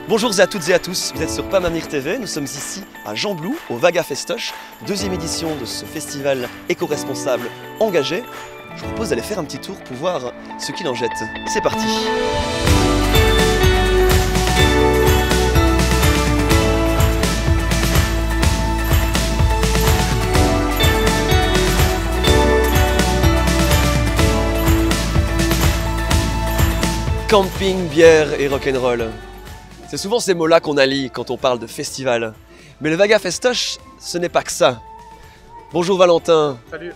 Bonjour à toutes et à tous, vous êtes sur Perm Avenir TV, nous sommes ici à Gembloux, au Vaga Festoche, deuxième édition de ce festival éco-responsable engagé. Je vous propose d'aller faire un petit tour pour voir ce qu'il en jette. C'est parti! Camping, bière et rock'n'roll. C'est souvent ces mots-là qu'on allie quand on parle de festival. Mais le Vaga Festoche, ce n'est pas que ça. Bonjour Valentin. Salut.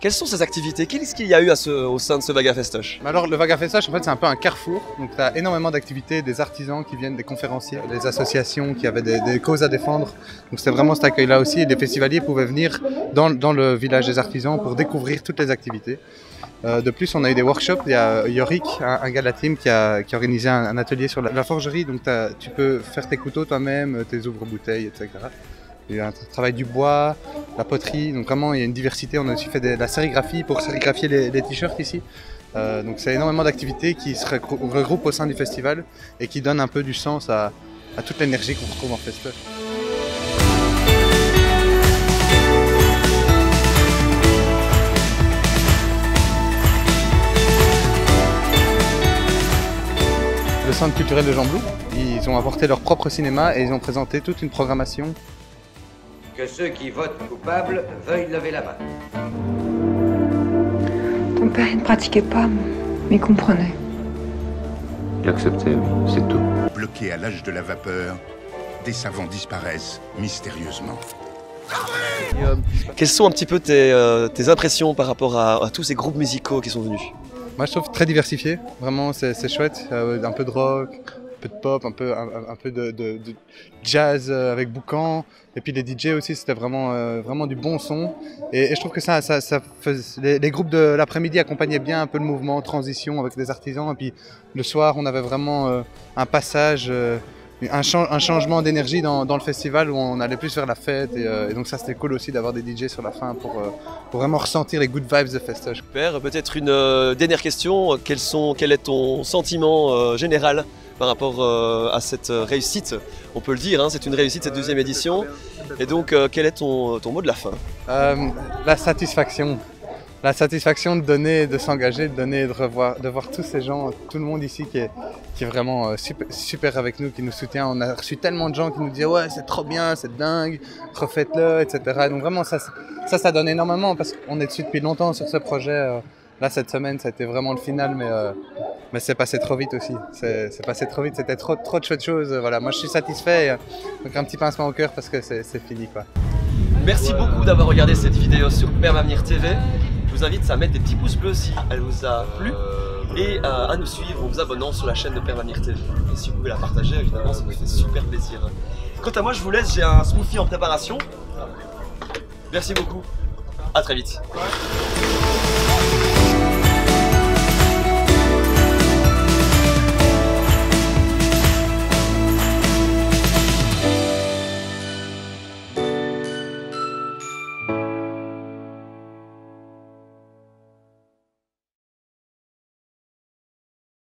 Quelles sont ces activités? Qu'est-ce qu'il y a eu au sein de ce Vaga Festoche? Alors le Vaga Festoche, en fait, c'est un peu un carrefour. Donc tu as énormément d'activités, des artisans qui viennent, des conférenciers, des associations qui avaient des causes à défendre. Donc c'était vraiment cet accueil-là aussi. Et les festivaliers pouvaient venir dans le village des artisans pour découvrir toutes les activités. De plus, on a eu des workshops. Il y a Yorick, un gars de la team, qui a organisé un atelier sur la forgerie. Donc tu peux faire tes couteaux toi-même, tes ouvre-bouteilles, etc. Il y a un travail du bois, la poterie, donc vraiment il y a une diversité. On a aussi fait de la sérigraphie pour sérigraphier les t-shirts ici. Donc c'est énormément d'activités qui se regroupent au sein du festival et qui donnent un peu du sens à toute l'énergie qu'on retrouve en festival. Le centre culturel de Gembloux, ils ont apporté leur propre cinéma et ils ont présenté toute une programmation. Que ceux qui votent coupables veuillent lever la main. Ton père, il ne pratiquait pas, mais il comprenait. Il acceptait, oui, c'est tout. Bloqués à l'âge de la vapeur, des savants disparaissent mystérieusement. Quelles sont un petit peu tes impressions par rapport à tous ces groupes musicaux qui sont venus? Moi je trouve très diversifié, vraiment c'est chouette, un peu de rock, un peu de pop, un peu de jazz avec boucan, et puis les DJ aussi, c'était vraiment du bon son, et je trouve que les groupes de l'après-midi accompagnaient bien un peu le mouvement transition avec les artisans, et puis le soir on avait vraiment un passage, un changement d'énergie dans le festival où on allait plus vers la fête, et donc ça c'était cool aussi d'avoir des DJ sur la fin pour vraiment ressentir les good vibes de Festoche. Super, peut-être une dernière question, quel est ton sentiment général par rapport à cette réussite? On peut le dire, hein, c'est une réussite cette deuxième édition, et donc quel est ton mot de la fin? La satisfaction. La satisfaction de donner, de s'engager, de voir tous ces gens, tout le monde ici qui est vraiment super avec nous, qui nous soutient. On a reçu tellement de gens qui nous disaient ouais c'est trop bien, c'est dingue, refaites-le, etc. Donc vraiment ça donne énormément parce qu'on est dessus depuis longtemps sur ce projet. Là cette semaine ça a été vraiment le final, mais c'est passé trop vite aussi. C'est passé trop vite, c'était trop de chouettes choses. Voilà, moi je suis satisfait, donc un petit pincement au cœur parce que c'est fini quoi. Merci beaucoup d'avoir regardé cette vidéo sur Perm Avenir TV. Je vous invite à mettre des petits pouces bleus si elle vous a plu et à nous suivre en vous abonnant sur la chaîne de Perm Avenir TV. Et si vous pouvez la partager, évidemment, ça me fait super plaisir. Quant à moi, je vous laisse, j'ai un smoothie en préparation. Merci beaucoup, à très vite.